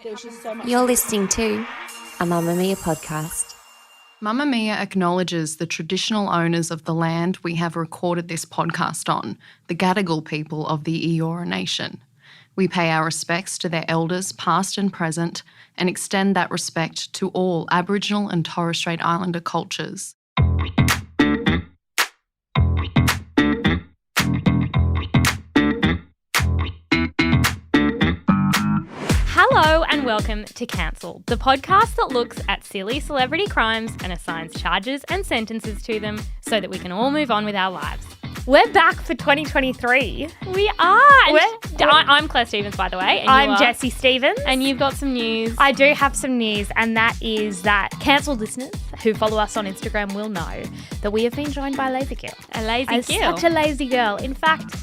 There was just so much. You're listening to a Mamamia podcast. Mamamia acknowledges the traditional owners of the land we have recorded this podcast on, the Gadigal people of the Eora Nation. We pay our respects to their elders, past and present, and extend that respect to all Aboriginal and Torres Strait Islander cultures. Hello and welcome to Cancel, the podcast that looks at silly celebrity crimes and assigns charges and sentences to them so that we can all move on with our lives. We're back for 2023. We are. I'm Claire Stevens, by the way. And I'm Jessie Stevens. And you've got some news. I do have some news, and that is that Cancel listeners who follow us on Instagram will know that we have been joined by a lazy girl. A lazy girl. Such a lazy girl. In fact,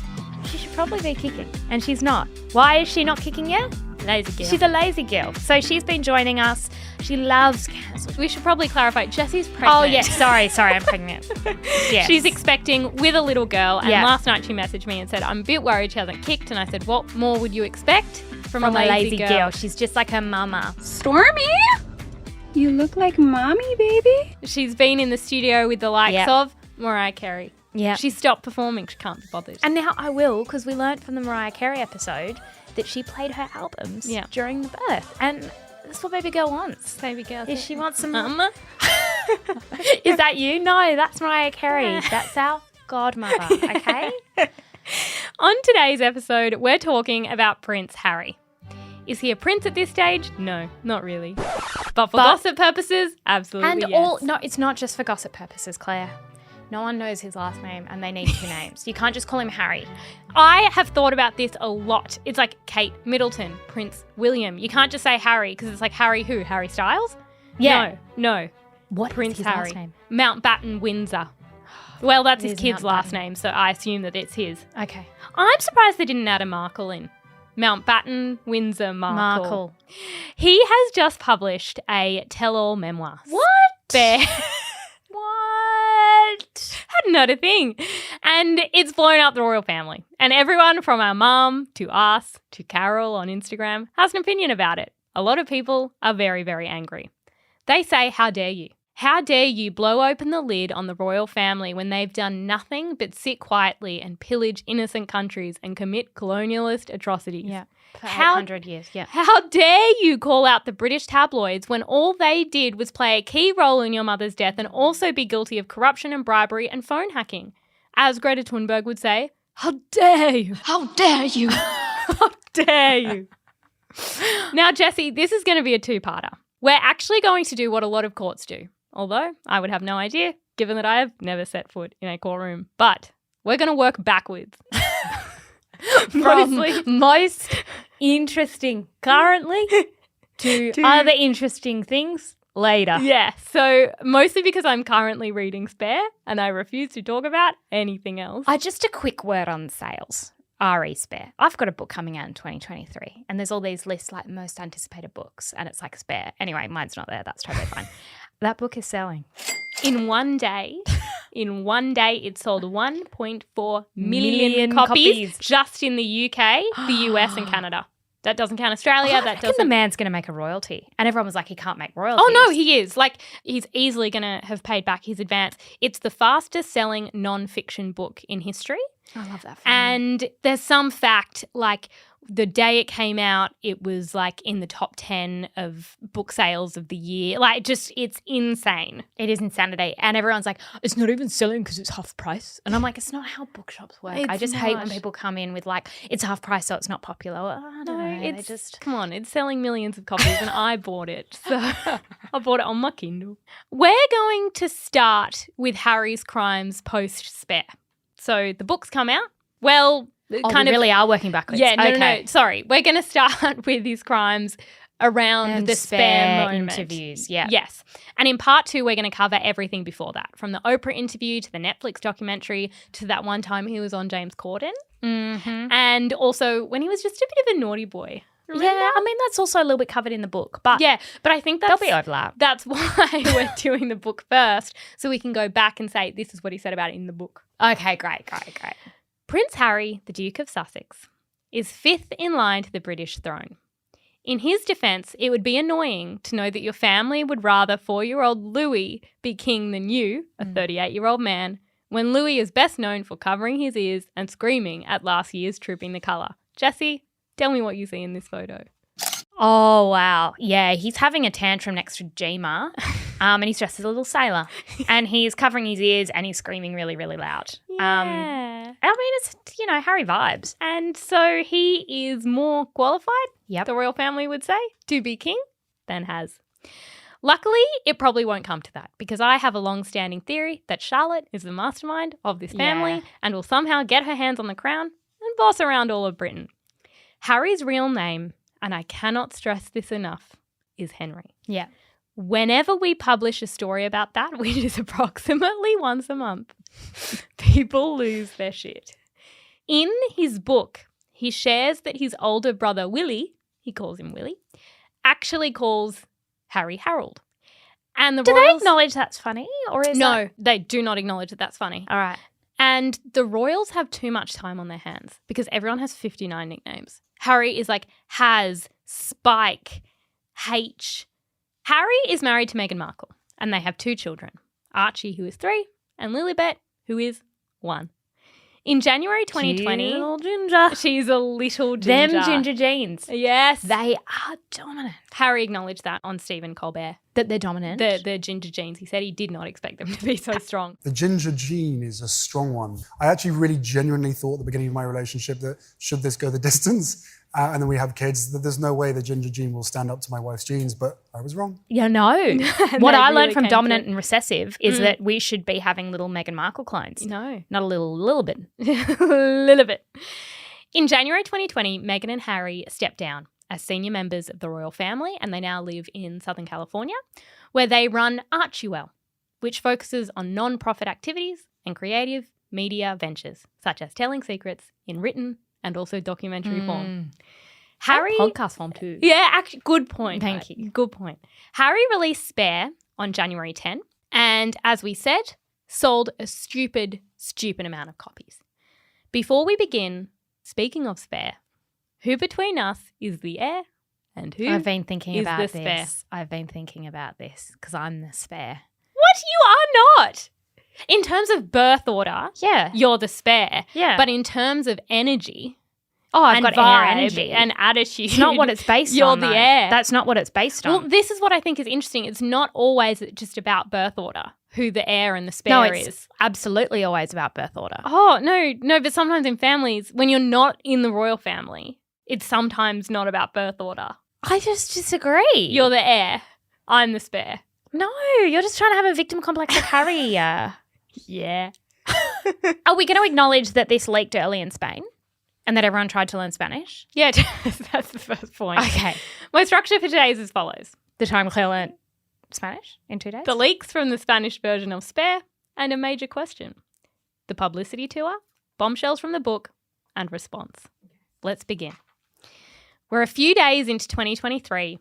she should probably be kicking, and she's not. Why is she not kicking yet? Lazy girl. She's a lazy girl. So she's been joining us. She loves Cancel. We should probably clarify, Jessie's pregnant. Oh, yes. Sorry, I'm pregnant. Yes. She's expecting with a little girl, and Yeah. last night she messaged me and said, I'm a bit worried she hasn't kicked, and I said, what more would you expect from a lazy girl? She's just like her mama. Stormy, you look like mommy, baby. She's been in the studio with the likes Yep. of Mariah Carey. Yeah. She stopped performing. She can't be bothered. And now I will, because we learnt from the Mariah Carey episode that she played her albums during the birth. And that's what baby girl wants. Baby girl. If she wants some... Mama. Is that you? No, that's Mariah Carey. That's our godmother, okay? On today's episode, we're talking about Prince Harry. Is he a prince at this stage? No, not really. But for gossip purposes, absolutely And yes. no, it's not just for gossip purposes, Claire. No one knows his last name and they need two names. You can't just call him Harry. I have thought about this a lot. It's like Kate Middleton, Prince William. You can't just say Harry because it's like Harry who? Harry Styles? Yeah. No. What Prince is his Harry. last name? Mountbatten Windsor. Well, that's It his is kid's last Mountbatten. name, so I assume that it's his. Okay. I'm surprised they didn't add a Markle in. Mountbatten Windsor Markle. Markle. He has just published a tell-all memoir. What? Bear. What? Hadn't heard a thing. And it's blown up the royal family. And everyone from our mum to us to Carol on Instagram has an opinion about it. A lot of people are very, very angry. They say, how dare you? How dare you blow open the lid on the royal family when they've done nothing but sit quietly and pillage innocent countries and commit colonialist atrocities? Yeah. For How- 800 years, yeah. How dare you call out the British tabloids when all they did was play a key role in your mother's death and also be guilty of corruption and bribery and phone hacking? As Greta Thunberg would say, how dare you? How dare you? How dare you? Now, Jessie, this is going to be a two-parter. We're actually going to do what a lot of courts do, although I would have no idea, given that I have never set foot in a courtroom. But we're going to work backwards. From most interesting currently to other interesting things later. Yeah, so mostly because I'm currently reading Spare and I refuse to talk about anything else. Just a quick word on sales. RE Spare. I've got a book coming out in 2023 and there's all these lists like most anticipated books and it's like Spare. Anyway, mine's not there. That's totally fine. That book is selling. In one day, it sold 1.4 million Million copies copies. just in the UK, the US and Canada. That doesn't count Australia. I That reckon doesn't. the man's going to make a royalty. And everyone was like, he can't make royalties. Oh, no, he is. Like, he's easily going to have paid back his advance. It's the fastest selling non-fiction book in history. I love that. For him. And there's some fact, like the day it came out, it was like in the top 10 of book sales of the year. Like, just, it's insane. It is insanity. And everyone's like, it's not even selling because it's half price. And I'm like, it's not how bookshops work. I It's just hate when not. people come in with like, it's half price so it's not popular. Well, I don't know. They It's just... come on, it's selling millions of copies and I bought it. So I bought it on my Kindle. We're going to start with Harry's crimes post-Spare. So the book's come out. Well, we really are working backwards. Yeah, no, okay. no. Sorry. We're going to start with his crimes around And the Spare moment. interviews, yeah. Yes. And in part 2, we're going to cover everything before that, from the Oprah interview to the Netflix documentary to that one time he was on James Corden. Mm-hmm. And also when he was just a bit of a naughty boy. Remember? Yeah, I mean, that's also a little bit covered in the book. But Yeah, but I think there'll that's be overlap. That's why we're doing the book first, so we can go back and say this is what he said about it in the book. Okay, great. Prince Harry, the Duke of Sussex, is 5th in line to the British throne. In his defense, it would be annoying to know that your family would rather 4-year-old Louis be king than you, a 38-year-old man, when Louis is best known for covering his ears and screaming at last year's Trooping the Colour. Jessie, tell me what you see in this photo. Oh, wow. Yeah, he's having a tantrum next to Jima, and he's dressed as a little sailor, and he's covering his ears and he's screaming really, really loud. Yeah. I mean, it's, Harry vibes. And so he is more qualified, Yep. the royal family would say, to be king than has. Luckily, it probably won't come to that because I have a long-standing theory that Charlotte is the mastermind of this family Yeah. and will somehow get her hands on the crown and boss around all of Britain. Harry's real name, and I cannot stress this enough, is Henry. Yeah. Whenever we publish a story about that, which is approximately once a month, people lose their shit. In his book, he shares that his older brother Willie, he calls him Willie, actually calls Harry Harold. And the Do they royals acknowledge that's funny, or is No, that... they do not acknowledge that that's funny. All right. And the royals have too much time on their hands because everyone has 59 nicknames. Harry is like Has, Spike, H. Harry is married to Meghan Markle and they have 2 children, Archie, who is 3, and Lilibet, who is 1. In January 2020, Little ginger. she's a little ginger. Them ginger jeans. Yes. They are dominant. Harry acknowledged that on Stephen Colbert. That they're dominant? The ginger jeans. He said he did not expect them to be so strong. The ginger gene is a strong one. I actually really genuinely thought at the beginning of my relationship that should this go the distance and then we have kids, that there's no way the ginger gene will stand up to my wife's genes, but I was wrong. Yeah, no. What they I really learned from came dominant through. and recessive is that we should be having little Meghan Markle clones. No. Not a little bit. Little bit. In January 2020, Meghan and Harry stepped down as senior members of the royal family and they now live in Southern California where they run Archewell, which focuses on non-profit activities and creative media ventures such as telling secrets in written and also documentary form. Harry Podcast form too. Yeah, actually, good point. Thank you. Good point. Harry released Spare on January 10 and, as we said, sold a stupid amount of copies. Before we begin, speaking of Spare, who between us is the heir and who I've been thinking is about the spare? this. I've been thinking about this because I'm the spare. What? You are not. In terms of birth order, Yeah. you're the spare. Yeah. But in terms of energy Oh, I've and got vibe air energy. and attitude, It's not what it's based you're on. the though. heir. That's not what it's based Well, on. this is what I think is interesting. It's not always just about birth order, who the heir and the spare No, it's is. absolutely always about birth order. Oh, no, but sometimes in families, when you're not in the royal family, it's sometimes not about birth order. I just disagree. You're the heir. I'm the spare. No, you're just trying to have a victim complex like Harry. Yeah. Are we going to acknowledge that this leaked early in Spain and that everyone tried to learn Spanish? Yeah, that's the first point. Okay. My structure for today is as follows. The time Claire learned Spanish in 2 days? The leaks from the Spanish version of Spare and a major question. The publicity tour, bombshells from the book, and response. Let's begin. We're a few days into 2023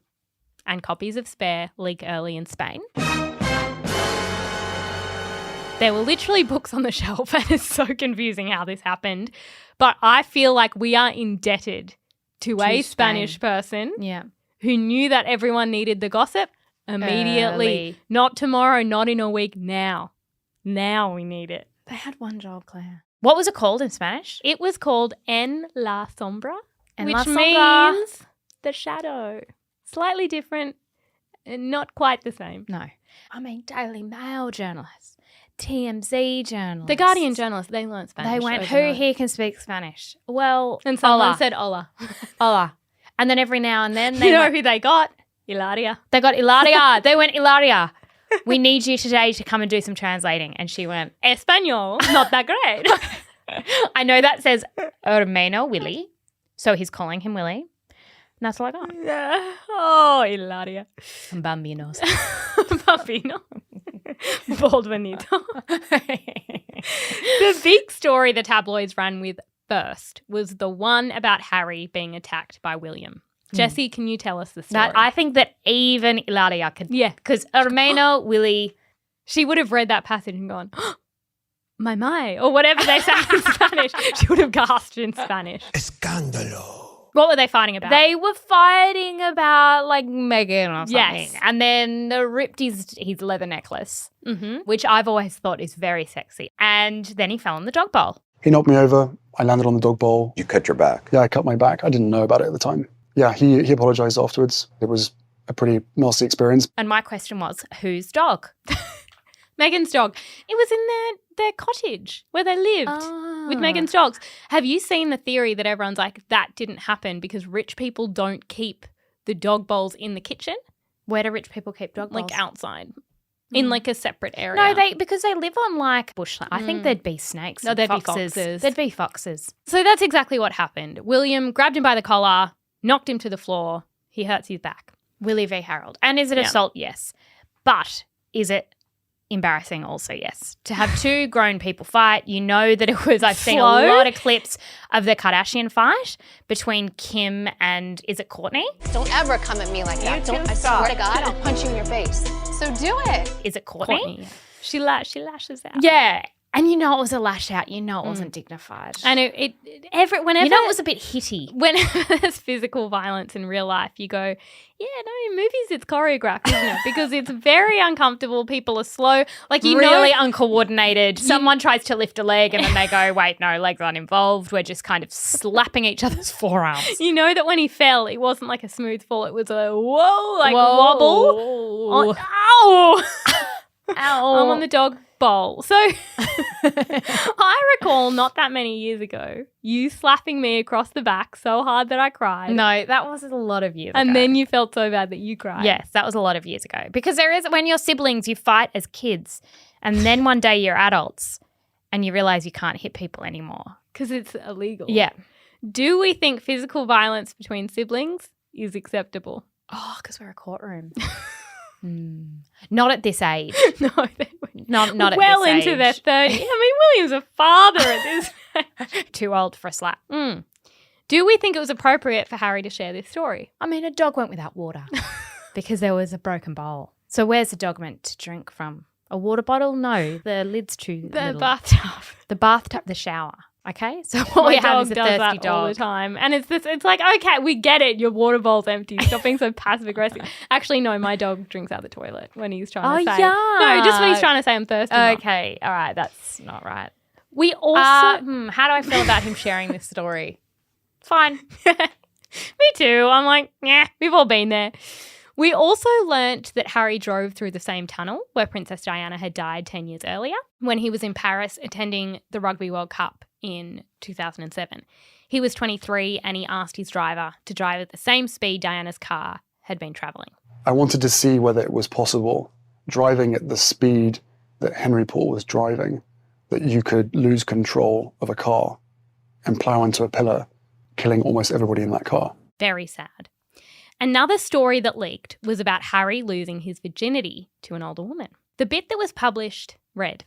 and copies of Spare leak early in Spain. There were literally books on the shelf and it's so confusing how this happened. But I feel like we are indebted to a Spain. Spanish person Yeah. who knew that everyone needed the gossip immediately. Early. Not tomorrow, not in a week, now. Now we need it. They had one job, Claire. What was it called in Spanish? It was called En la Sombra, En which la Sombra. means the shadow. Slightly different, and not quite the same. No. I mean, Daily Mail journalists, TMZ journalists. The Guardian journalists, they learned Spanish. They went, who overnight. here can speak Spanish? Well, And someone hola. said hola. Hola. And then every now and then they You know went, who they got? Ilaria. they got Ilaria. They went, Ilaria, we need you today to come and do some translating. And she went, Espanol, not that great. I know that says Hermano Willie. So he's calling him Willie. And that's all I got. Oh, Ilaria. Bambinos. Papino. Bald Benito. The big story the tabloids ran with first was the one about Harry being attacked by William. Jessie, can you tell us the story? I think that even Ilaria could. Yeah. Because Hermano Willie. She would have read that passage and gone, my, or whatever they say in Spanish. She would have gasped in Spanish. Escándalo. What were they fighting about? They were fighting about like Meghan or something. Yes. And then they ripped his leather necklace, Mm-hmm. which I've always thought is very sexy. And then he fell in the dog bowl. He knocked me over. I landed on the dog bowl. You cut your back. Yeah, I cut my back. I didn't know about it at the time. Yeah, he apologized afterwards. It was a pretty nasty experience. And my question was, whose dog? Meghan's dog. It was in their cottage where they lived with Meghan's dogs. Have you seen the theory that everyone's like, that didn't happen because rich people don't keep the dog bowls in the kitchen? Where do rich people keep dog bowls? Like outside. In like a separate area. No, because they live on like bushland. I think there'd be snakes. No, and there'd be foxes. foxes. There'd be foxes. So that's exactly what happened. William grabbed him by the collar, knocked him to the floor. He hurts his back. Willie v. Harold. And is it assault? Yes. But is it embarrassing also? Yes. To have two grown people fight, you know that it was, I've seen a lot of clips of the Kardashian fight between Kim and, is it Kourtney? Don't ever come at me like that. I swear to God, I'll punch you in your face. So do it. Is it Kourtney? Courtney. Yeah. She lashes out. Yeah. And you know it was a lash out. You know it wasn't dignified. And whenever you know it was a bit hitty. Whenever there's physical violence in real life, you go, yeah, no, in movies it's choreographed, isn't it? Because it's very uncomfortable. People are slow. Like, you really know, uncoordinated. Someone tries to lift a leg and then they go, wait, no, legs aren't involved. We're just kind of slapping each other's forearms. you know that when he fell, it wasn't like a smooth fall. It was a wobble. Ow! Ow. I'm on the dog bowl. So I recall not that many years ago, you slapping me across the back so hard that I cried. No, that was a lot of years ago. And then you felt so bad that you cried. Yes, that was a lot of years ago. Because there is, when you're siblings, you fight as kids. And then one day you're adults and you realise you can't hit people anymore. Because it's illegal. Yeah. Do we think physical violence between siblings is acceptable? Oh, because we're a courtroom. Not at this age. No, they were Not at well this age. into their 30s. I mean, William's a father at this age. Too old for a slap. Do we think it was appropriate for Harry to share this story? I mean, a dog went without water because there was a broken bowl. So where's the dog meant to drink from? A water bottle? No, the lid's too little. Bathtub. The bathtub, the shower. Okay, so what we have is a does thirsty that dog. all the time, and it's like, okay, we get it. Your water bowl's empty. Stop being so passive aggressive. Actually, no, my dog drinks out the toilet when he's trying to say. No, just when he's trying to say I'm thirsty. Okay, all right, that's not right. We also. How do I feel about him sharing this story? Fine. Me too. I'm like, yeah, we've all been there. We also learnt that Harry drove through the same tunnel where Princess Diana had died 10 years earlier when he was in Paris attending the Rugby World Cup in 2007. He was 23 and he asked his driver to drive at the same speed Diana's car had been travelling. I wanted to see whether it was possible, driving at the speed that Henry Paul was driving, that you could lose control of a car and plough into a pillar, killing almost everybody in that car. Very sad. Another story that leaked was about Harry losing his virginity to an older woman. The bit that was published read,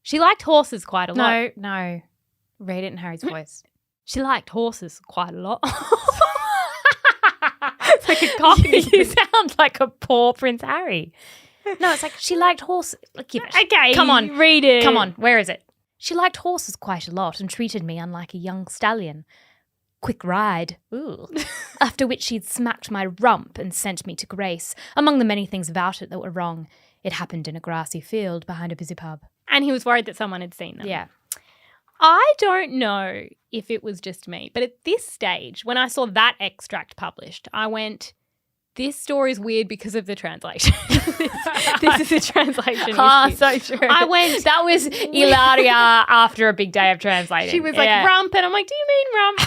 she liked horses quite a lot. No. Read it in Harry's voice. She liked horses quite a lot. It's like a cockney. You sound like a poor Prince Harry. No, it's like she liked horses. Give it. Okay, come on, read it. Come on, where is it? She liked horses quite a lot and treated me unlike a young stallion. Quick ride. Ooh. After which she'd smacked my rump and sent me to grace. Among the many things about it that were wrong, it happened in a grassy field behind a busy pub. And he was worried that someone had seen them. Yeah. I don't know if it was just me, but at this stage, when I saw that extract published, I went, this story's weird because of the translation. this is a translation issue. So true. I went, that was Ilaria after a big day of translating. She was like, rump, and I'm like, do you mean rump?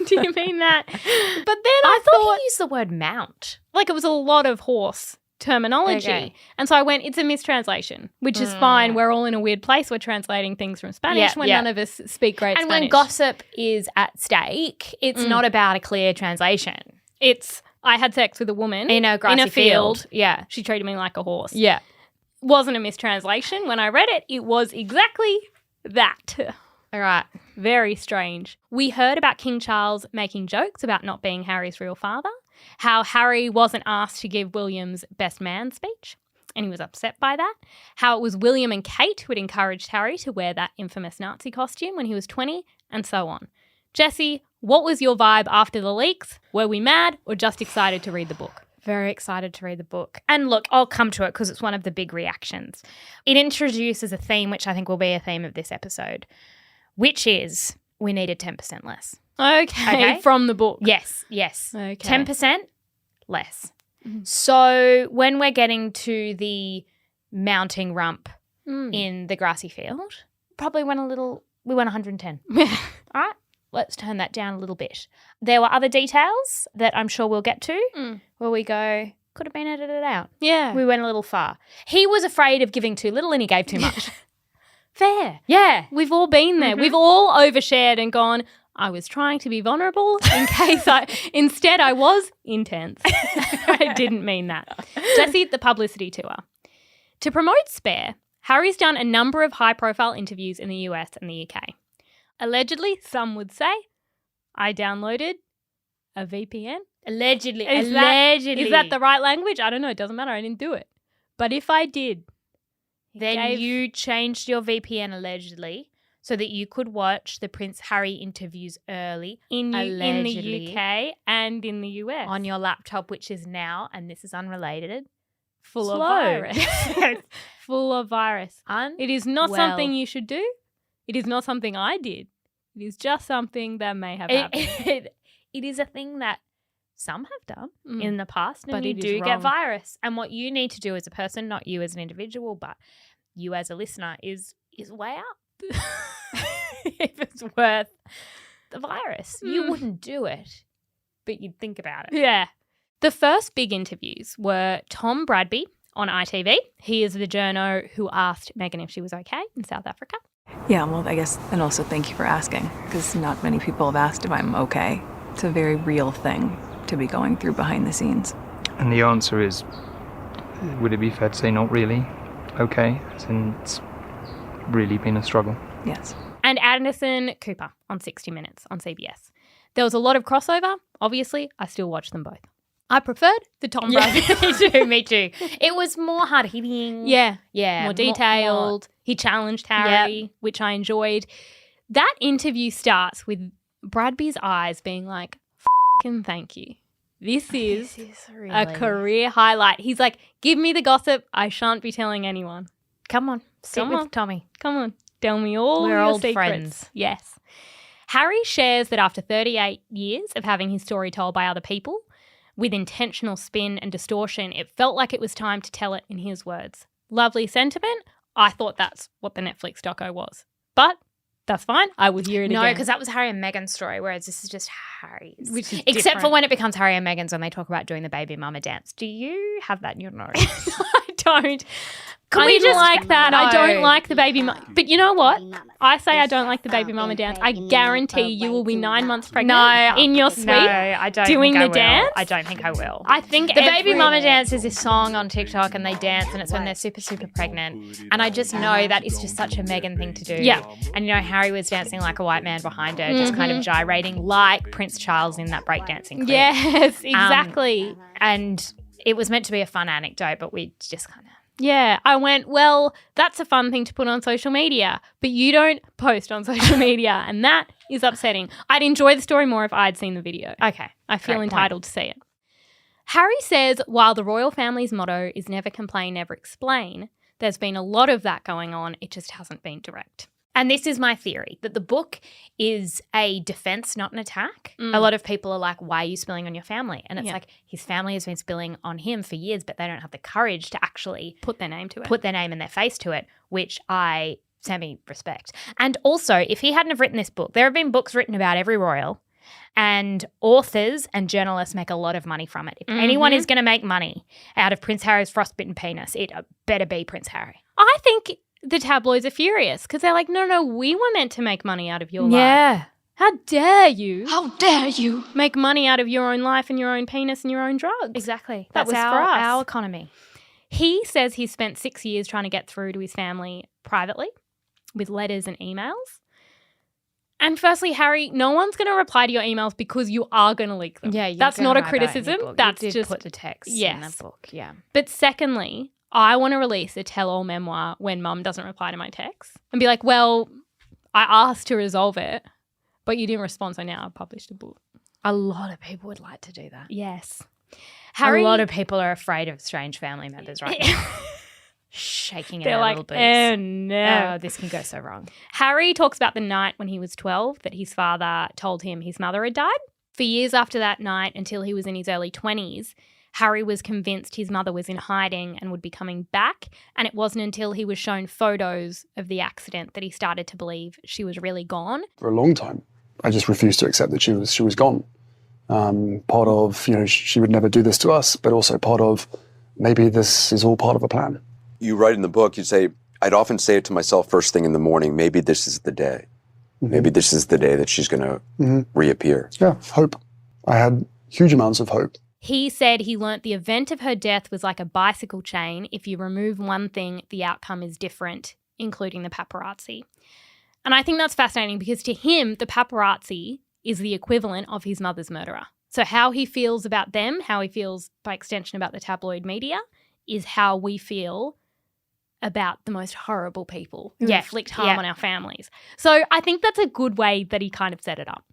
Do you mean that? But then I thought he used the word mount. Like it was a lot of horse terminology. Okay. And so I went, it's a mistranslation, which is fine. We're all in a weird place. We're translating things from Spanish when none of us speak great and Spanish. when gossip is at stake, it's not about a clear translation. It's, I had sex with a woman in a grassy field. Yeah. She treated me like a horse. Yeah. Wasn't a mistranslation. When I read it, it was exactly that. All right. Very strange. We heard about King Charles making jokes about not being Harry's real father, how Harry wasn't asked to give William's best man speech, and he was upset by that, how it was William and Kate who had encouraged Harry to wear that infamous Nazi costume when he was 20, and so on. Jessie, what was your vibe after the leaks? Were we mad or just excited to read the book? Very excited to read the book. And look, I'll come to it because it's one of the big reactions. It introduces a theme, which I think will be a theme of this episode, which is we needed 10% less. Okay. From the book. Yes. Okay. 10% less. So when we're getting to the mounting rump in the grassy field, probably we went 110. All right, let's turn that down a little bit. There were other details that I'm sure we'll get to where we go, could have been edited out. Yeah. We went a little far. He was afraid of giving too little and he gave too much. Fair. Yeah. We've all been there. We've all overshared and gone, I was trying to be vulnerable in case instead I was intense. I didn't mean that. Jessie, the publicity tour. To promote Spare, Harry's done a number of high-profile interviews in the US and the UK. Allegedly, some would say, I downloaded a VPN. Allegedly. Is that the right language? I don't know. It doesn't matter. I didn't do it. But if I did, then you changed your VPN allegedly so that you could watch the Prince Harry interviews early in the UK and in the US. On your laptop, which is now, and this is unrelated, full of virus. Full of virus. It is not something you should do. It is not something I did. It is just something that may have happened. It is a thing that some have done in the past, and but you do get virus. And what you need to do as a person, not you as an individual, but you as a listener, is weigh up if it's worth the virus. You wouldn't do it, but you'd think about it. Yeah. The first big interviews were Tom Bradby on ITV. He is the journo who asked Meghan if she was okay in South Africa. Yeah, well, I guess, and also thank you for asking, because not many people have asked if I'm okay. It's a very real thing to be going through behind the scenes. And the answer is, would it be fair to say not really okay? As in, it's really been a struggle. Yes. And Anderson Cooper on 60 Minutes on CBS. There was a lot of crossover. Obviously, I still watch them both. I preferred the Tom Bradby. Me too. It was more hard-hitting. Yeah. Yeah. More detailed. He challenged Harry, which I enjoyed. That interview starts with Bradby's eyes being like, f***ing thank you. This is really a career highlight. He's like, give me the gossip. I shan't be telling anyone. Come on. Sit with Tommy. Come on. Tell me all We're your old secrets. friends. Yes. Harry shares that after 38 years of having his story told by other people, with intentional spin and distortion, it felt like it was time to tell it in his words. Lovely sentiment. I thought that's what the Netflix doco was. But that's fine. I will hear it again. No, because that was Harry and Meghan's story, whereas this is just Harry's. Which is Except different. for when it becomes Harry and Meghan's when they talk about doing the baby mama dance. Do you have that in your notes? I don't. Can I we didn't just like that. No. I don't like the baby mama. But you know what? I say I don't like the baby mama dance. I guarantee you will be 9 months pregnant in your suite I don't doing think the I will. dance. I don't think I will. I think The baby mama dance is this song on TikTok and they dance and it's when they're super, super pregnant. And I just know that is just such a Meghan thing to do. Yeah. And you know, Harry was dancing like a white man behind her, just kind of gyrating like Prince Charles in that breakdancing clip. Yes, exactly. And it was meant to be a fun anecdote, but we just kind of... Yeah, I went, well, that's a fun thing to put on social media, but you don't post on social media, and that is upsetting. I'd enjoy the story more if I'd seen the video. Okay. I feel entitled to see it. Harry says while the royal family's motto is never complain, never explain, there's been a lot of that going on. It just hasn't been direct. And this is my theory, that the book is a defense, not an attack. A lot of people are like, why are you spilling on your family? And it's like, his family has been spilling on him for years, but they don't have the courage to actually put their name to it. Put their name and their face to it, which I semi-respect. And also, if he hadn't have written this book, there have been books written about every royal, and authors and journalists make a lot of money from it. If anyone is going to make money out of Prince Harry's frostbitten penis, it better be Prince Harry. I think the tabloids are furious because they're like, no, we were meant to make money out of your life. Yeah. How dare you? How dare you? Make money out of your own life and your own penis and your own drugs. Exactly. That was our, for us. our economy. He says he spent 6 years trying to get through to his family privately with letters and emails. And firstly, Harry, no one's going to reply to your emails because you are going to leak them. Yeah, that's not a criticism. That's you did just put the text yes. in the book. Yeah. But secondly, I want to release a tell-all memoir when Mum doesn't reply to my texts and be like, well, I asked to resolve it, But you didn't respond, so now I've published a book. A lot of people would like to do that. Yes. A lot of people are afraid of strange family members right now. Shaking in their little boots. Oh, no. Oh, this can go so wrong. Harry talks about the night when he was 12 that his father told him his mother had died. For years after that night, until he was in his early 20s, Harry was convinced his mother was in hiding and would be coming back, and it wasn't until he was shown photos of the accident that he started to believe she was really gone. For a long time, I just refused to accept that she was gone. Part of, she would never do this to us, but also part of maybe this is all part of a plan. You write in the book, you say, I'd often say it to myself first thing in the morning, maybe this is the day. Mm-hmm. Maybe this is the day that she's going to reappear. Yeah, hope. I had huge amounts of hope. He said he learnt the event of her death was like a bicycle chain. If you remove one thing, the outcome is different, including the paparazzi. And I think that's fascinating because to him, the paparazzi is the equivalent of his mother's murderer. So how he feels about them, how he feels by extension about the tabloid media, is how we feel about the most horrible people who inflict harm on our families. So I think that's a good way that he kind of set it up.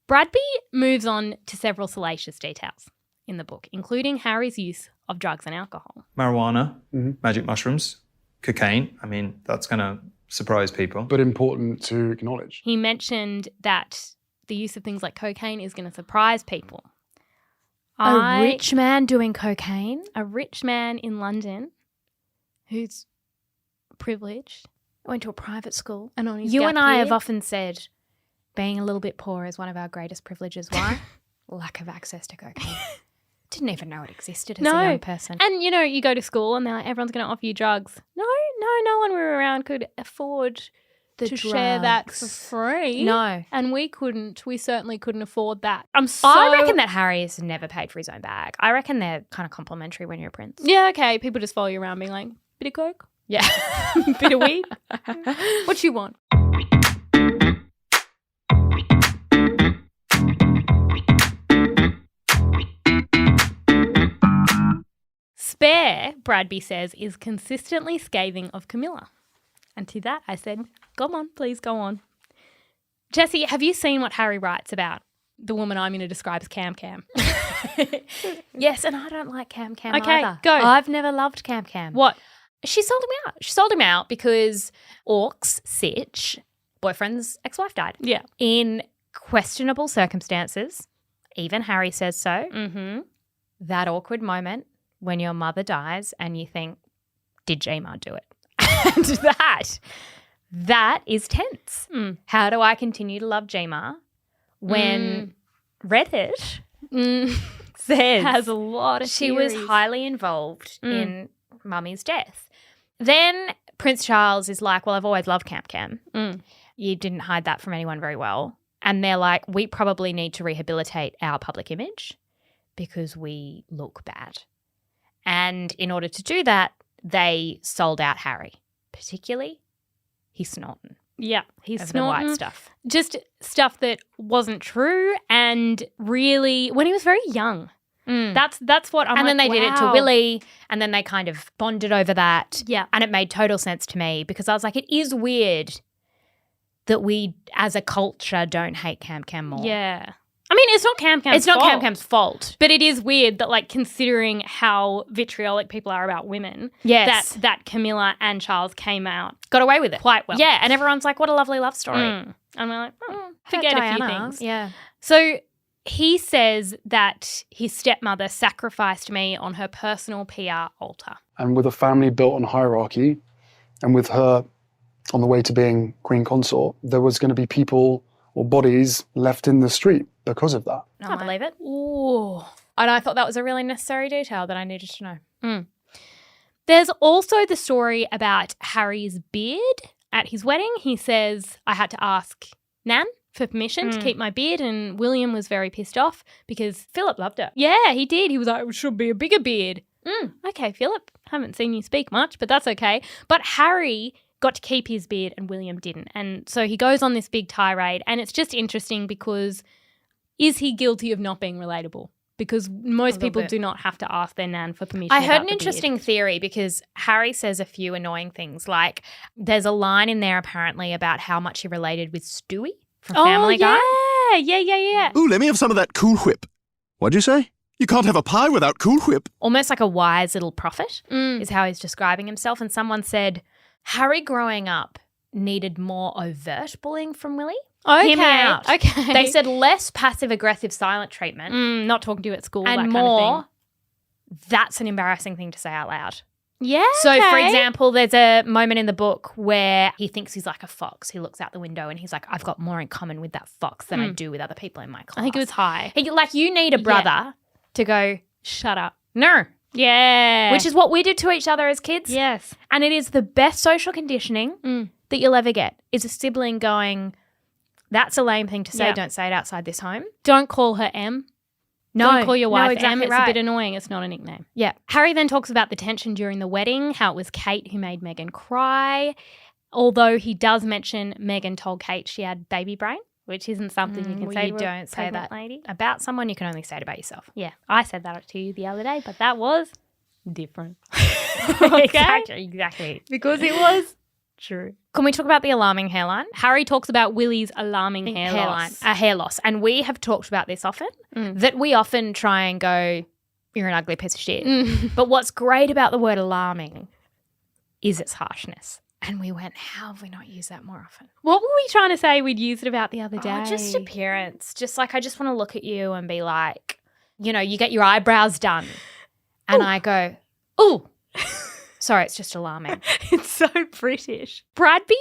Bradby moves on to several salacious details in the book, including Harry's use of drugs and alcohol. Marijuana, magic mushrooms, cocaine. I mean, that's going to surprise people. But important to acknowledge. He mentioned that the use of things like cocaine is going to surprise people. A rich man doing cocaine? A rich man in London who's privileged. Went to a private school. And on his You gap and I year. have often said being a little bit poor is one of our greatest privileges. Why? Lack of access to cocaine. Didn't even know it existed as a young person. And, you go to school and they're like, everyone's going to offer you drugs. No one we were around could afford to share that for free. No. And we couldn't. We certainly couldn't afford that. I reckon that Harry has never paid for his own bag. I reckon they're kind of complimentary when you're a prince. Yeah, okay. People just follow you around being like, bit of coke? Yeah. Bit of weed? What you want? Spare, Bradby says, is consistently scathing of Camilla. And to that I said, go on, please go on. Jessie, have you seen what Harry writes about the woman I'm going to describe as Cam Cam? Yes, and I don't like Cam Cam Okay, either. go. I've never loved Cam Cam. What? She sold him out. She sold him out because Orcs, Sitch, boyfriend's ex-wife died. Yeah. In questionable circumstances. Even Harry says so. Mm-hmm. That awkward moment when your mother dies and you think, did Jemar do it? And that is tense. Mm. How do I continue to love Jemar when Reddit says has a lot of she was theories. highly involved in Mummy's death? Then Prince Charles is like, well, I've always loved Camp Cam. You didn't hide that from anyone very well. And they're like, we probably need to rehabilitate our public image because we look bad. And in order to do that, they sold out Harry, particularly his snorting. Yeah, he's of the snorting. white stuff. Just stuff that wasn't true and really, when he was very young. That's what I'm And then they like, did it to wow. Willie and then they kind of bonded over that. Yeah. And it made total sense to me because I was like, it is weird that we as a culture don't hate Cam Cam more. Yeah. I mean, it's not Cam Cam's It's not fault. Cam Cam's fault. But it is weird that, like, considering how vitriolic people are about women, Yes. that Camilla and Charles came out Got away with it. quite well. Yeah, and everyone's like, what a lovely love story. And we're like, Forget forget a few Diana. things. Yeah. So he says that his stepmother sacrificed me on her personal PR altar. And with a family built on hierarchy, and with her on the way to being queen consort, there was going to be people or bodies left in the street because of that. I believe it. Ooh. And I thought that was a really necessary detail that I needed to know. There's also the story about Harry's beard at his wedding. He says, I had to ask Nan for permission to keep my beard, and William was very pissed off because Philip loved it. yeah, he did. He was like, it should be a bigger beard. Okay, Philip, haven't seen you speak much, but that's okay. But Harry got to keep his beard and William didn't. And so he goes on this big tirade, and it's just interesting because is he guilty of not being relatable? Because most people do not have to ask their nan for permission. I heard about an the interesting theory because Harry says a few annoying things. Like there's a line in there apparently about how much he related with Stewie. from Family Guy. Yeah. Ooh, let me have some of that Cool Whip. What'd you say? You can't have a pie without Cool Whip. Almost like a wise little prophet is how he's describing himself. And someone said, Harry growing up needed more overt bullying from Willie. Okay. Hear me out. Okay. They said less passive-aggressive silent treatment. Not talking to you at school, and that kind more, of thing. That's an embarrassing thing to say out loud. Yeah. So, for example, there's a moment in the book where he thinks he's like a fox. He looks out the window and he's like, I've got more in common with that fox than I do with other people in my class. I think it was high. You need a brother to go, shut up. No. Yeah. Which is what we did to each other as kids. Yes. And it is the best social conditioning that you'll ever get, is a sibling going, that's a lame thing to say. Yeah. Don't say it outside this home. Don't call her M. No. Don't call your wife exactly M. It's right. a bit annoying. It's not a nickname. Yeah. Harry then talks about the tension during the wedding, how it was Kate who made Meghan cry, although he does mention Meghan told Kate she had baby brain, which isn't something you can say to don't a say pregnant that lady. about someone. You can only say it about yourself. Yeah, I said that to you the other day, but that was different. Okay? Exactly. Because it was true. Can we talk about the alarming hairline? Harry talks about Willie's alarming hair loss. A hair loss. And we have talked about this often, that we often try and go, you're an ugly piece of shit. But what's great about the word alarming is its harshness. And we went, how have we not used that more often? What were we trying to say we'd used it about the other day? Just appearance. Just like, I just want to look at you and be like, you know, you get your eyebrows done. And I go, ooh. Sorry, it's just alarming. It's so British. Bradby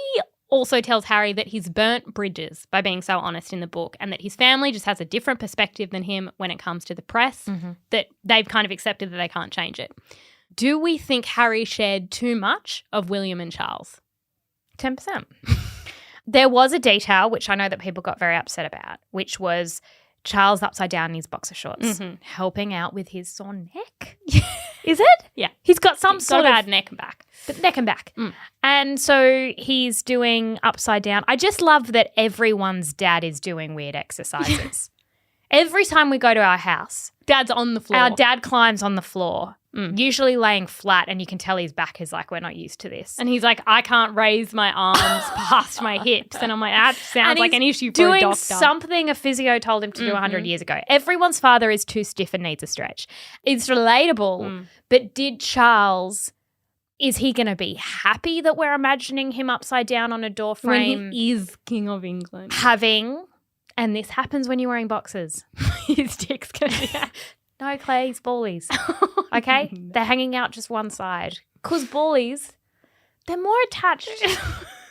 also tells Harry that he's burnt bridges by being so honest in the book, and that his family just has a different perspective than him when it comes to the press, that they've kind of accepted that they can't change it. Do we think Harry shared too much of William and Charles? 10%. There was a detail, which I know that people got very upset about, which was Charles upside down in his boxer shorts, helping out with his sore neck. Is it? Yeah. He's got some sort of bad neck and back. But neck and back. And so he's doing upside down. I just love that everyone's dad is doing weird exercises. Every time we go to our house, Dad's on the floor. our dad climbs on the floor, usually laying flat, and you can tell his back is like, we're not used to this. And he's like, I can't raise my arms past my hips. And I'm like, that sounds like an issue for a doctor. Doing something a physio told him to do 100 years ago. Everyone's father is too stiff and needs a stretch. It's relatable, but did Charles, is he going to be happy that we're imagining him upside down on a door frame? When he is King of England. And this happens when you're wearing boxers. His dick's going to be out. No, Clay, he's ballies. Okay? They're hanging out just one side. Because ballies, they're more attached.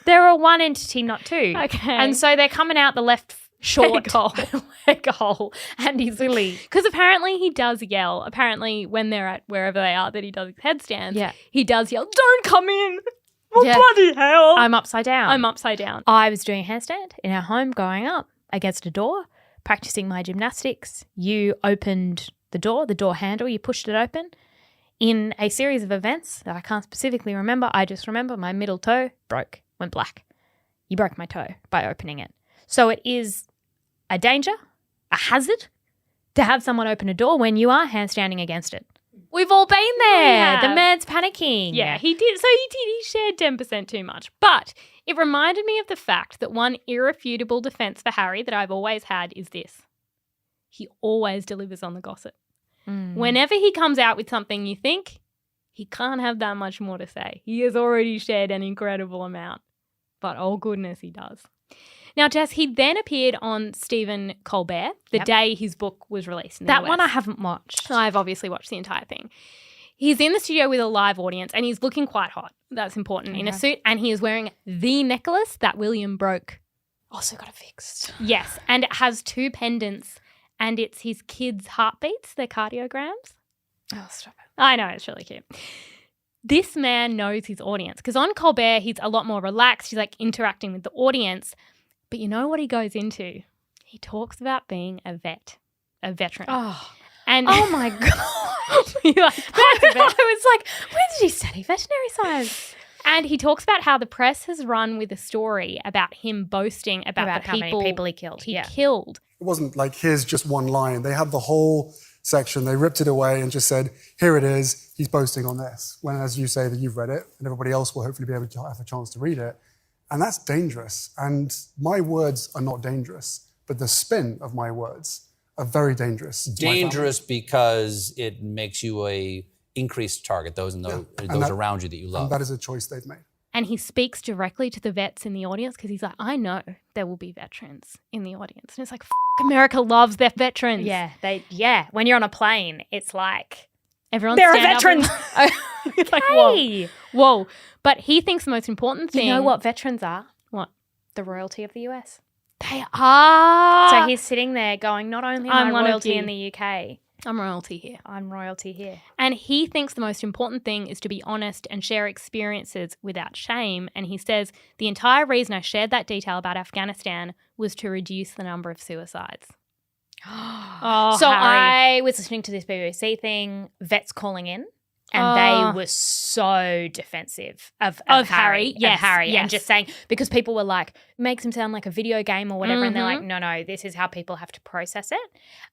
They're a one entity, not two. Okay. And so they're coming out the left short leg hole and his lily. Because apparently he does yell. Apparently when they're at wherever they are that he does his headstands, he does yell, don't come in. Well, bloody hell. I'm upside down. I'm upside down. I was doing a handstand in our home going up against a door, practicing my gymnastics. You opened the door handle, you pushed it open. In a series of events that I can't specifically remember, I just remember my middle toe broke, went black. You broke my toe by opening it. So it is a danger, a hazard, to have someone open a door when you are handstanding against it. We've all been there. The man's panicking. Yeah, he did. So he did. He shared 10% too much. But it reminded me of the fact that one irrefutable defense for Harry that I've always had is this. He always delivers on the gossip. Whenever he comes out with something you think, he can't have that much more to say. He has already shared an incredible amount. But oh goodness, he does. Now, Jess, he then appeared on Stephen Colbert the day his book was released in the US. That one I haven't watched. I've obviously watched the entire thing. He's in the studio with a live audience and he's looking quite hot. That's important. In a suit, and he is wearing the necklace that William broke. Also got it fixed. Yes, and it has 2 pendants and it's his kids' heartbeats, their cardiograms. Oh, stop it. I know, it's really cute. This man knows his audience because on Colbert, he's a lot more relaxed. He's like interacting with the audience. But you know what he goes into? He talks about being a veteran. Oh, and oh my God. You're like, I was like, where did he study veterinary science? And he talks about how the press has run with a story about him boasting about the how many people he killed. He killed. It wasn't like, here's just one line. They had the whole section. They ripped it away and just said, here it is. He's boasting on this. When, as you say, that you've read it, and everybody else will hopefully be able to have a chance to read it. And that's dangerous. And my words are not dangerous, but the spin of my words are very dangerous. Dangerous because it makes you a increased target, those around you that you love. And that is a choice they've made. And he speaks directly to the vets in the audience because he's like, I know there will be veterans in the audience. And it's like, America loves their veterans. Yeah. When you're on a plane, it's like, everyone there are stand up veterans. and- It's like, whoa. But he thinks the most important thing. You know what veterans are? What? The royalty of the US. They are. So he's sitting there going, not only am I royalty in the UK, I'm royalty here. I'm royalty here. And he thinks the most important thing is to be honest and share experiences without shame. And he says, the entire reason I shared that detail about Afghanistan was to reduce the number of suicides. So Harry. I was listening to this BBC thing, vets calling in, and they were so defensive of Harry. Yes, of Harry, yes. and just saying, because people were like, makes him sound like a video game or whatever, and they're like, no, this is how people have to process it.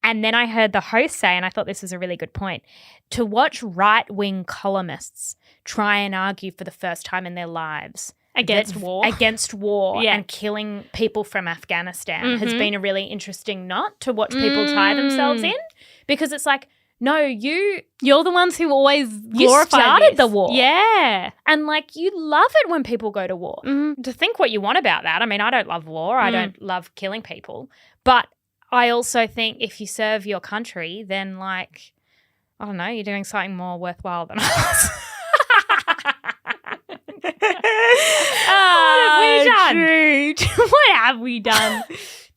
And then I heard the host say, and I thought this was a really good point, to watch right-wing columnists try and argue for the first time in their lives against war and killing people from Afghanistan has been a really interesting knot to watch people tie themselves in, because it's like, no, you're the ones who always started the war. Yeah. And like, you love it when people go to war. To think what you want about that. I mean, I don't love war. I don't love killing people. But I also think if you serve your country, then like, I don't know, you're doing something more worthwhile than us. What have we done?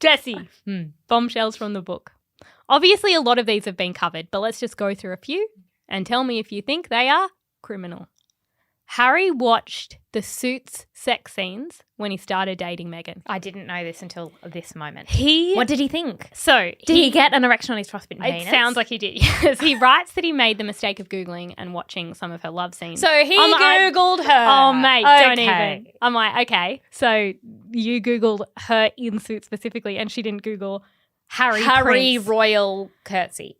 Jesse, bombshells from the book. Obviously, a lot of these have been covered, but let's just go through a few and tell me if you think they are criminal. Harry watched the Suits sex scenes when he started dating Meghan. I didn't know this until this moment. What did he think? So did he get an erection on his frostbitten penis? It sounds like he did, yes. He writes that he made the mistake of Googling and watching some of her love scenes. So he Googled her. Oh, mate, don't Okay. even. I'm like, okay, so you Googled her in Suits specifically and she didn't Google Harry Prince. Royal curtsy.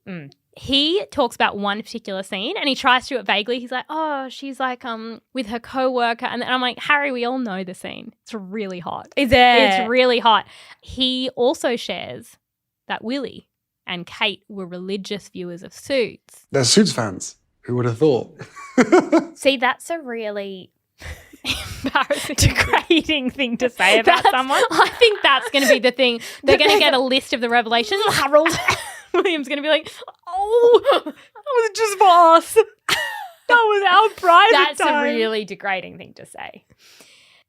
He talks about one particular scene and he tries to do it vaguely. He's like, oh, she's like with her co-worker. And then I'm like, Harry, we all know the scene. It's really hot. Is it? It's really hot. He also shares that Willie and Kate were religious viewers of Suits. They're Suits fans. Who would have thought? See, that's a really embarrassing, degrading thing to say about someone. I think that's going to be the thing. They're going to get a list of the revelations. Harold William's going to be like, oh, that was just for us. That was our private That's time. a really degrading thing to say.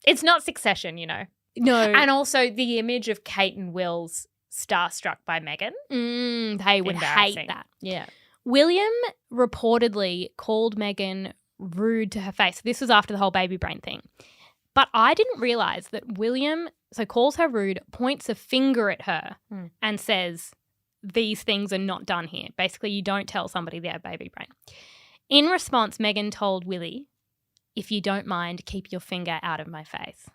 It's not Succession, you know. No. And also the image of Kate and Will's starstruck by Meghan. They would hate that. Yeah. William reportedly called Meghan rude to her face. This was after the whole baby brain thing. But I didn't realise that William calls her rude, points a finger at her and says, these things are not done here. Basically, you don't tell somebody they have baby brain. In response, Meghan told Willie, if you don't mind, keep your finger out of my face.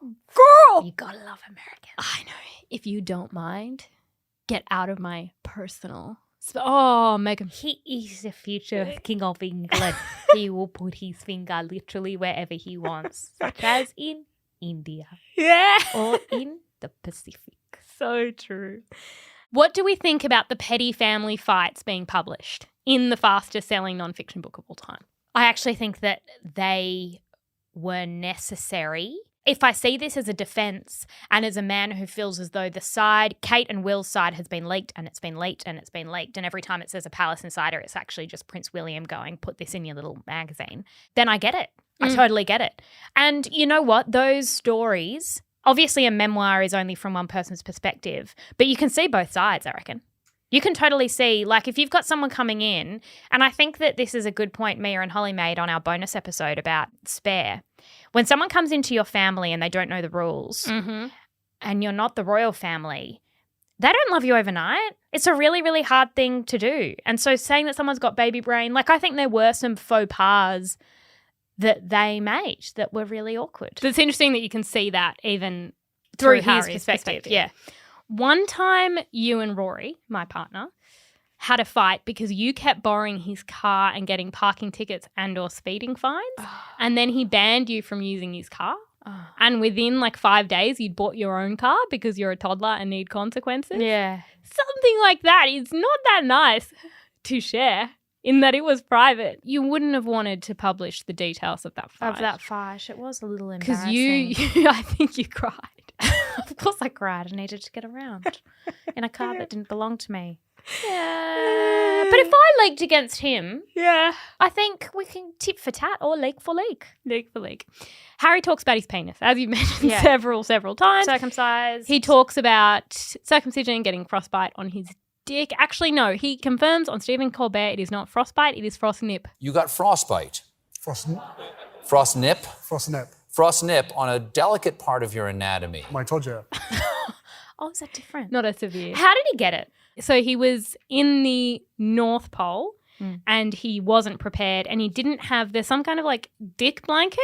Girl! You gotta love Americans. I know. If you don't mind, get out of my personal. Oh, Meghan. He is the future King of England. He will put his finger literally wherever he wants, such as in India. Yeah. Or in the Pacific. So true. What do we think about the petty family fights being published in the fastest selling nonfiction book of all time? I actually think that they were necessary. If I see this as a defense and as a man who feels as though the side, Kate and Will's side, has been leaked and it's been leaked and it's been leaked, and every time it says a palace insider, it's actually just Prince William going, put this in your little magazine, then I get it. I totally get it. And you know what? Those stories, obviously a memoir is only from one person's perspective, but you can see both sides, I reckon. You can totally see, like, if you've got someone coming in, and I think that this is a good point Mia and Holly made on our bonus episode about Spare. When someone comes into your family and they don't know the rules and you're not the royal family, they don't love you overnight. It's a really, really hard thing to do. And so saying that someone's got baby brain, like, I think there were some faux pas that they made that were really awkward. So it's interesting that you can see that even through Harry's his perspective. Yeah. One time you and Rory, my partner, had a fight because you kept borrowing his car and getting parking tickets and or speeding fines, and then he banned you from using his car. And within like 5 days, you'd bought your own car because you're a toddler and need consequences. Yeah. Something like that. It's not that nice to share in that it was private. You wouldn't have wanted to publish the details of that fight. It was a little embarrassing. Because you I think you cried. Of course I cried. I needed to get around in a car that didn't belong to me. Yeah. But if I leaked against him, I think we can tit for tat or leak for leak. Leak for leak. Harry talks about his penis, as you mentioned several times. Circumcised. He talks about circumcision, getting frostbite on his dick. Actually, no, he confirms on Stephen Colbert it is not frostbite, it is frostnip. You got frostbite. Frostnip. Frostnip? Frostnip. Frostnip on a delicate part of your anatomy. My todger. Oh, is that different? Not as severe. How did he get it? So he was in the North Pole and he wasn't prepared and he didn't have, there's some kind of like dick blanket.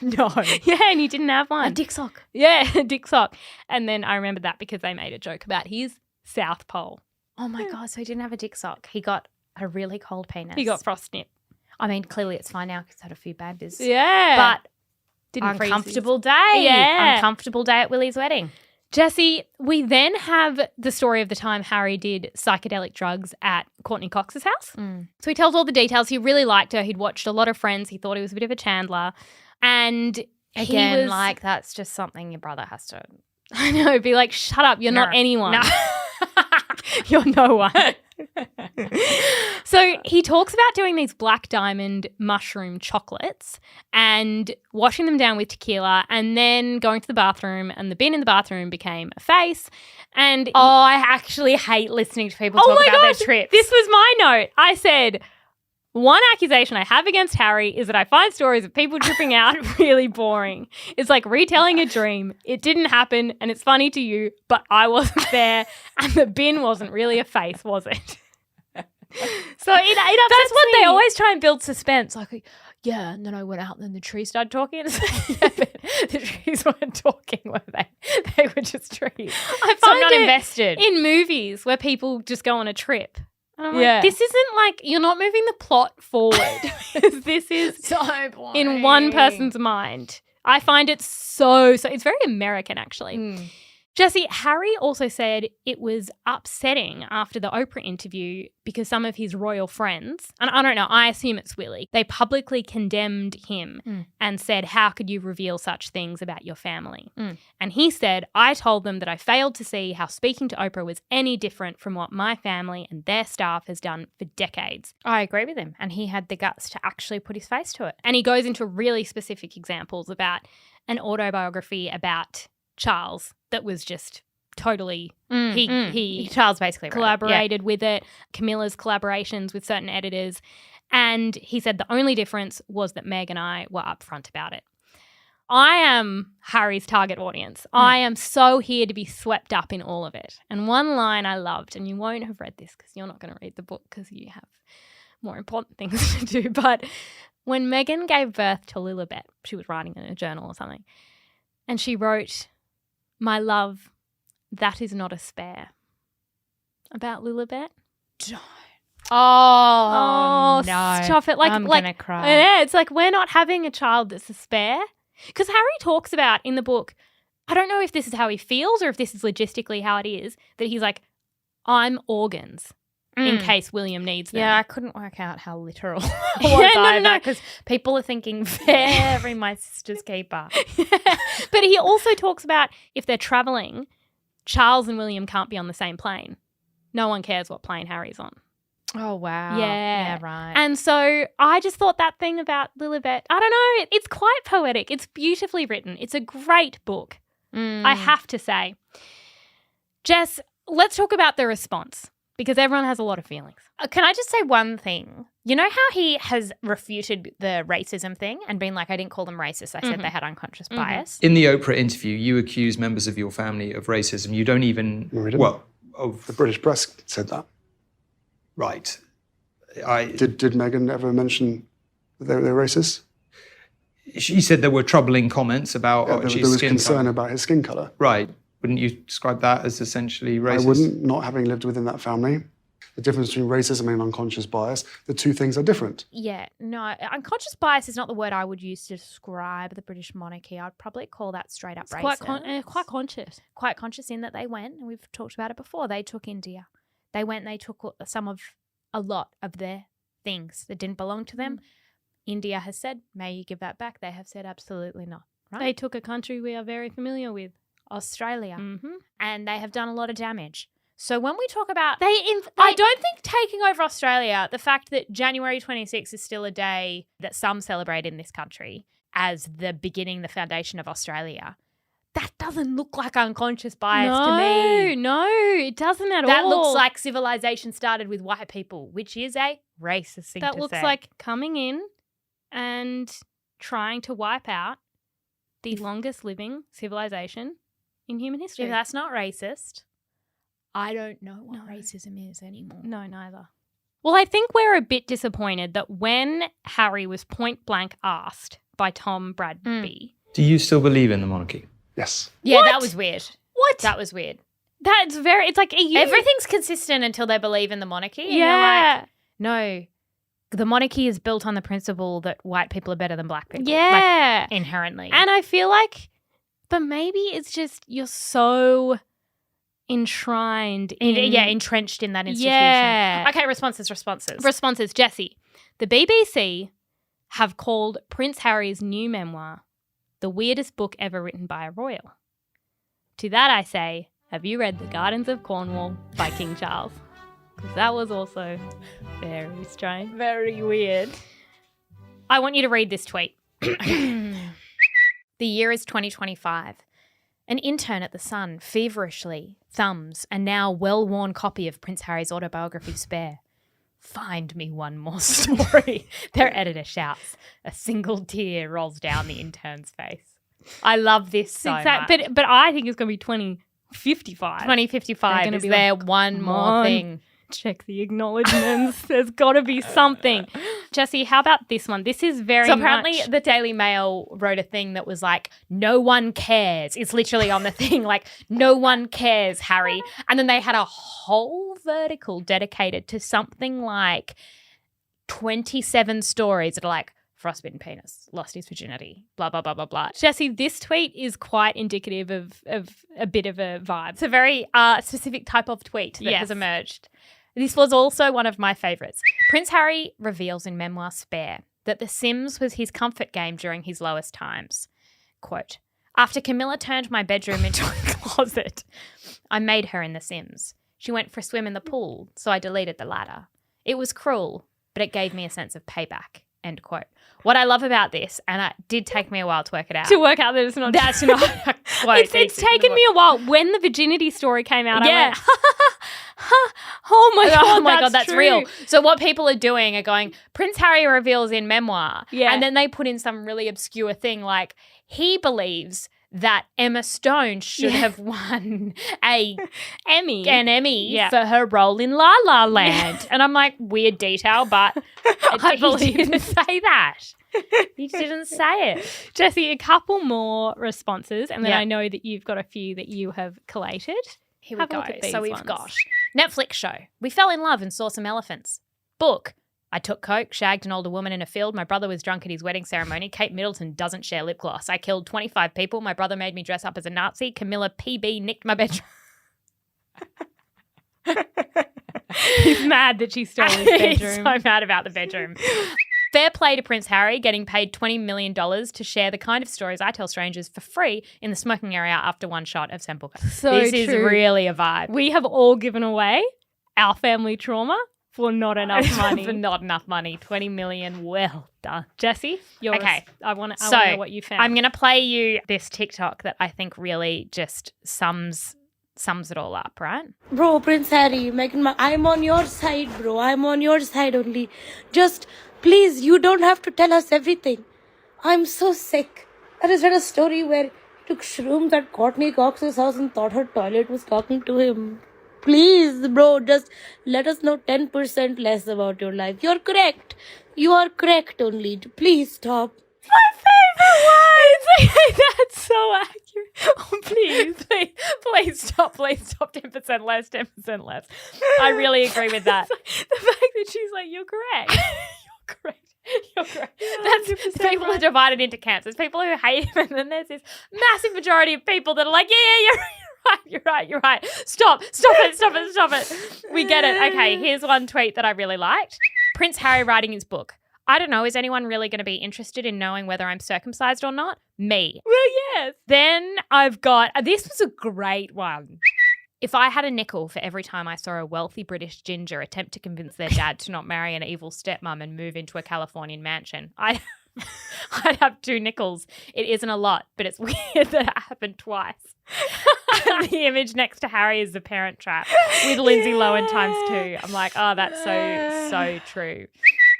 No. Yeah, and he didn't have one. A dick sock. Yeah, a dick sock. And then I remember that because they made a joke about his South Pole. Oh my God, so he didn't have a dick sock. He got a really cold penis. He got frostnip. I mean, clearly it's fine now because he's had a few babies. Yeah. But didn't uncomfortable day. Yeah. Uncomfortable day at Willie's wedding. Jesse, we then have the story of the time Harry did psychedelic drugs at Courtney Cox's house. So he tells all the details. He really liked her. He'd watched a lot of Friends. He thought he was a bit of a Chandler. And again, he was, like that's just something your brother has to. I know, be like, shut up. You're not anyone. No. You're no one. So he talks about doing these black diamond mushroom chocolates and washing them down with tequila and then going to the bathroom, and the bin in the bathroom became a face. And I actually hate listening to people talk about their trips. This was my note. I said, one accusation I have against Harry is that I find stories of people tripping out really boring. It's like retelling a dream. It didn't happen and it's funny to you, but I wasn't there and the bin wasn't really a face, was it? So it upsets That's what me. they always try and build suspense. Like, yeah, and then I went out and then the trees started talking. And yeah, but the trees weren't talking, were they? They were just trees. I So I'm find not it invested. in movies where people just go on a trip. And I'm Yeah. like, this isn't like, you're not moving the plot forward. This is So boring. in one person's mind. I find it so it's very American actually. Jesse, Harry also said it was upsetting after the Oprah interview because some of his royal friends, and I don't know, I assume it's Willie, they publicly condemned him and said, how could you reveal such things about your family? And he said, I told them that I failed to see how speaking to Oprah was any different from what my family and their staff has done for decades. I agree with him. And he had the guts to actually put his face to it. And he goes into really specific examples about an autobiography about Charles that was just totally Charles basically collaborated with it, Camilla's collaborations with certain editors, and he said the only difference was that Meg and I were upfront about it. I am Harry's target audience. I am so here to be swept up in all of it. And one line I loved, and you won't have read this because you're not going to read the book because you have more important things to do, but when Megan gave birth to Lilibet, she was writing in a journal or something, and she wrote, my love, that is not a spare. About Lilibet. Oh, no. Stop it. I'm going to cry. Yeah, it's like we're not having a child that's a spare. Because Harry talks about in the book, I don't know if this is how he feels or if this is logistically how it is, that he's like, I'm organs in case William needs them. Yeah, I couldn't work out how literal it was either because people are thinking very my sister's keeper. But he also talks about if they're travelling, Charles and William can't be on the same plane. No one cares what plane Harry's on. Oh, wow. Yeah. Yeah, right. And so I just thought that thing about Lilibet, I don't know, it's quite poetic. It's beautifully written. It's a great book, I have to say. Jess, let's talk about the response because everyone has a lot of feelings. Can I just say one thing? You know how he has refuted the racism thing and been like, I didn't call them racist. I said they had unconscious bias. In the Oprah interview, you accuse members of your family of racism. You don't even... No, we didn't. Well, The British press said that. Right. Did Meghan ever mention that they're racist? She said there were troubling comments about There was concern about his skin colour. Right. Wouldn't you describe that as essentially racist? I wouldn't, not having lived within that family. the difference between racism and unconscious bias. The two things are different. Yeah, no, unconscious bias is not the word I would use to describe the British monarchy. I'd probably call that straight up racist. Quite conscious. Quite conscious in that they went, and we've talked about it before, they took India. They went and they took a lot of their things that didn't belong to them. India has said, may you give that back. They have said absolutely not. Right? They took a country we are very familiar with. Australia. Mm-hmm. And they have done a lot of damage. So when we talk about... I don't think taking over Australia, the fact that January 26th is still a day that some celebrate in this country as the beginning, the foundation of Australia, that doesn't look like unconscious bias to me. No, it doesn't at all. That looks like civilization started with white people, which is a racist thing to say. That looks like coming in and trying to wipe out the longest living civilization in human history. If that's not racist, I don't know what racism is anymore. No, neither. Well, I think we're a bit disappointed that when Harry was point blank asked by Tom Bradby... Do you still believe in the monarchy? Yes. Yeah, What? that was weird. What? That was weird. That's very... It's like... Everything's consistent until they believe in the monarchy. And you're like, no, the monarchy is built on the principle that white people are better than black people. Yeah. Like, inherently. And I feel like... But maybe it's just you're so enshrined in... entrenched in that institution. Yeah. Okay, responses. Responses. Jesse, the BBC have called Prince Harry's new memoir the weirdest book ever written by a royal. To that I say, have you read The Gardens of Cornwall by King Charles? Because that was also very strange. Very weird. I want you to read this tweet. The year is 2025. An intern at The Sun feverishly thumbs a now well-worn copy of Prince Harry's autobiography Spare. Find me one more story. Their editor shouts. A single tear rolls down the intern's face. I love this so much. But I think it's going to be 2055. 2055 is there one more thing. Check the acknowledgements. There's got to be something. Jesse, how about this one? This is very So apparently much... the Daily Mail wrote a thing that was like, no one cares. It's literally on the thing like, no one cares, Harry. And then they had a whole vertical dedicated to something like 27 stories that are like, frostbitten penis, lost his virginity, blah, blah, blah, blah, blah. Jesse, this tweet is quite indicative of a bit of a vibe. It's a very specific type of tweet that has emerged. This was also one of my favourites. Prince Harry reveals in memoir Spare that The Sims was his comfort game during his lowest times. Quote, after Camilla turned my bedroom into a closet, I made her in The Sims. She went for a swim in the pool, so I deleted the ladder. It was cruel, but it gave me a sense of payback. End quote. What I love about this, and it did take me a while to work it out. To work out that it's not That's true. not a quote. It's taken me a while. When the virginity story came out, Yeah. I went, oh my God, that's true. real. So what people are doing are going, Prince Harry reveals in memoir. Yeah. And then they put in some really obscure thing like, he believes that Emma Stone should have won an Emmy for her role in La La Land. And I'm like, weird detail, but I believe he didn't say that. He didn't say it. Jesse, a couple more responses, and then I know that you've got a few that you have collated. Here we Have a go. look at these So we've ones. got Netflix show. We fell in love and saw some elephants. Book. I took coke, shagged an older woman in a field. My brother was drunk at his wedding ceremony. Kate Middleton doesn't share lip gloss. I killed 25 people. My brother made me dress up as a Nazi. Camilla PB nicked my bedroom. He's mad that she stole his bedroom. He's so mad about the bedroom. Fair play to Prince Harry getting paid $20 million to share the kind of stories I tell strangers for free in the smoking area after one shot of Sambuca. So this is true. really a vibe. We have all given away our family trauma for not enough money. For not enough money. 20 million. Well done. Jesse, you're okay. I want to So, know what you found. I'm going to play you this TikTok that I think really just sums it all up, right? Bro, Prince Harry, Meghan, I'm on your side, bro. I'm on your side only. Just, please, you don't have to tell us everything. I'm so sick. I just read a story where he took shrooms at Courtney Cox's house and thought her toilet was talking to him. Please, bro, just let us know 10% less about your life. You're correct. You are correct only. Please stop. my favorite one. It's That's so accurate. Oh, please stop. Please stop. 10% less, 10% less. I really agree with that. The fact that she's like, you're correct. You're correct. That's people are divided into camps. There's people who hate him, and then there's this massive majority of people that are like, you're right. Stop it. We get it. Okay, here's one tweet that I really liked. Prince Harry writing his book. I don't know, is anyone really going to be interested in knowing whether I'm circumcised or not? Me. Well, yes. Then I've got, this was a great one. If I had a nickel for every time I saw a wealthy British ginger attempt to convince their dad to not marry an evil stepmom and move into a Californian mansion, I'd have 2 nickels. It isn't a lot, but it's weird that it happened twice. And the image next to Harry is the Parent Trap with Lindsay Lohan ×2. I'm like, oh, that's so true.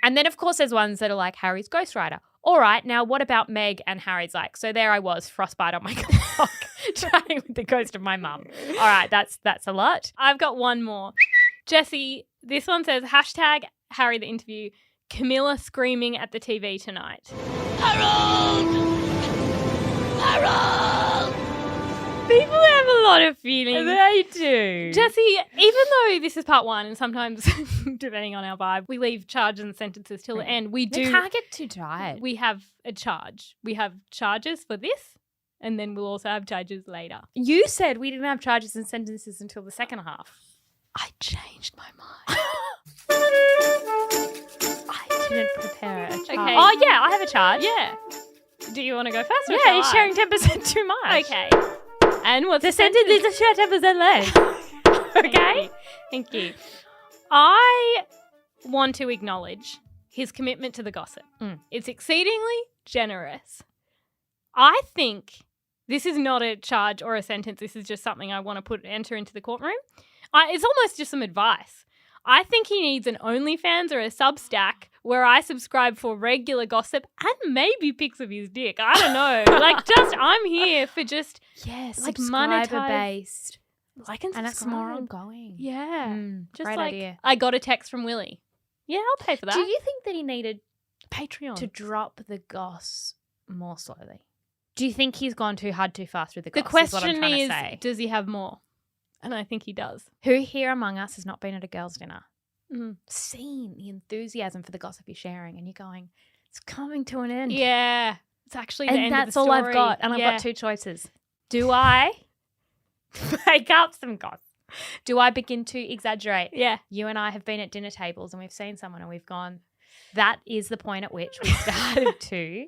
And then, of course, there's ones that are like Harry's ghostwriter. All right, now what about Meg? And Harry's like, so there I was, frostbite on my cock, chatting with the ghost of my mum. All right, that's a lot. I've got one more. Jesse, this one says, #Harry the interview, Camilla screaming at the TV tonight. Harold! People have a lot of feelings. They do. Jesse, even though this is part 1 and sometimes, depending on our vibe, we leave charges and sentences till the end, we can't get too tired. We have a charge. We have charges for this, and then we'll also have charges later. You said we didn't have charges and sentences until the second half. I changed my mind. I didn't prepare a charge. Okay. Oh, yeah, I have a charge. Yeah. Do you want to go first? Or Yeah, you're sharing 10% too much. Okay. And what's the sentence is to share 10% less. Okay? Thank you. I want to acknowledge his commitment to the gossip. It's exceedingly generous. I think this is not a charge or a sentence. This is just something I want to enter into the courtroom. It's almost just some advice. I think he needs an OnlyFans or a Substack where I subscribe for regular gossip and maybe pics of his dick. I don't know. I'm here for just subscriber-based. Like and subscribe. And that's more ongoing. Yeah. Just great idea. I got a text from Willie. Yeah, I'll pay for that. Do you think that he needed Patreon to drop the goss more slowly? Do you think he's gone too hard too fast with the goss? The question is, does he have more? And I think he does. Who here among us has not been at a girls' dinner? Seen the enthusiasm for the gossip you're sharing, and you're going, it's coming to an end. Yeah. It's actually the end of the story. And that's all I've got. And I've got 2 choices. Do I make up some gossip? Do I begin to exaggerate? Yeah. You and I have been at dinner tables and we've seen someone and we've gone, that is the point at which we started to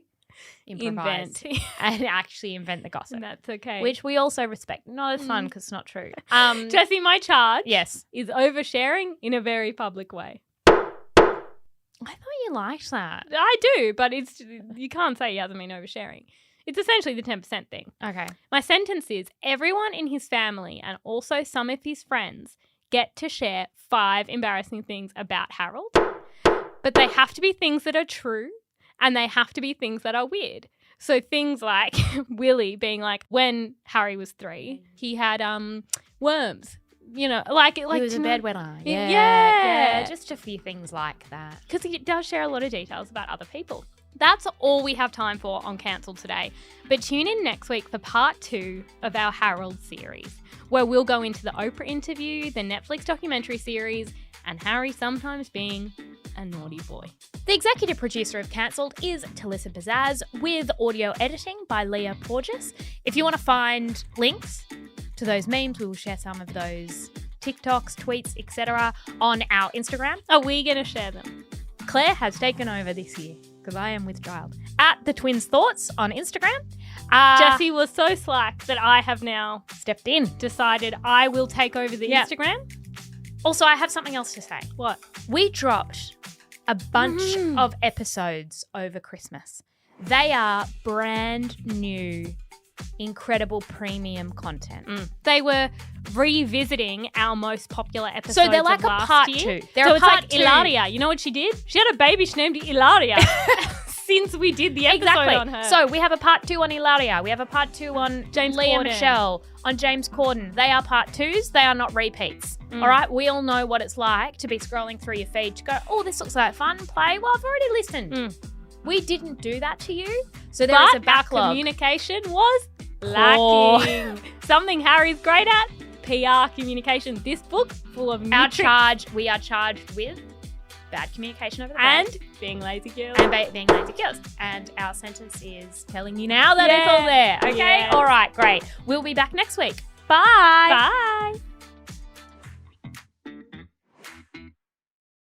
improvise and actually invent the gossip. And that's okay. Which we also respect. Not as fun because it's not true. Jessie, my charge is oversharing in a very public way. I thought you liked that. I do, but you can't say he hasn't been oversharing. It's essentially the 10% thing. Okay. My sentence is, everyone in his family and also some of his friends get to share 5 embarrassing things about Harold, but they have to be things that are true and they have to be things that are weird. So things like Willie being like, when Harry was 3, he had worms. You know, like he was a bedwetter. Yeah, just a few things like that. Because he does share a lot of details about other people. That's all we have time for on Cancelled today. But tune in next week for part 2 of our Harold series, where we'll go into the Oprah interview, the Netflix documentary series, and Harry sometimes being a naughty boy. The executive producer of Cancelled is Talissa Bazaz, with audio editing by Leah Porges. If you want to find links to those memes, we will share some of those TikToks, tweets, etc. on our Instagram. Are we going to share them? Claire has taken over this year because I am with child. At The Twins Thoughts on Instagram. Jessie was so slack that I have now stepped in. Decided I will take over the Instagram. Also, I have something else to say. What? We dropped a bunch of episodes over Christmas. They are brand new, incredible premium content. They were revisiting our most popular episodes. So they're like of a part year. 2. They're so a it's part like 2. Ilaria. You know what she did? She had a baby. She named it Ilaria. Since we did the episode on her. So we have a part 2 on Ilaria. We have a part 2 on James Leah Corden. Michelle, on James Corden. They are part 2s. They are not repeats. All right? We all know what it's like to be scrolling through your feed to go, oh, this looks like fun. Play. Well, I've already listened. We didn't do that to you, so there is a backlog. Our communication was lacking. Something Harry's great at, PR communication. This book full of We are charged with bad communication over the phone. And being lazy girls. And being lazy girls. And our sentence is telling you now that it's all there. Okay? Yeah. All right, great. We'll be back next week. Bye. Bye.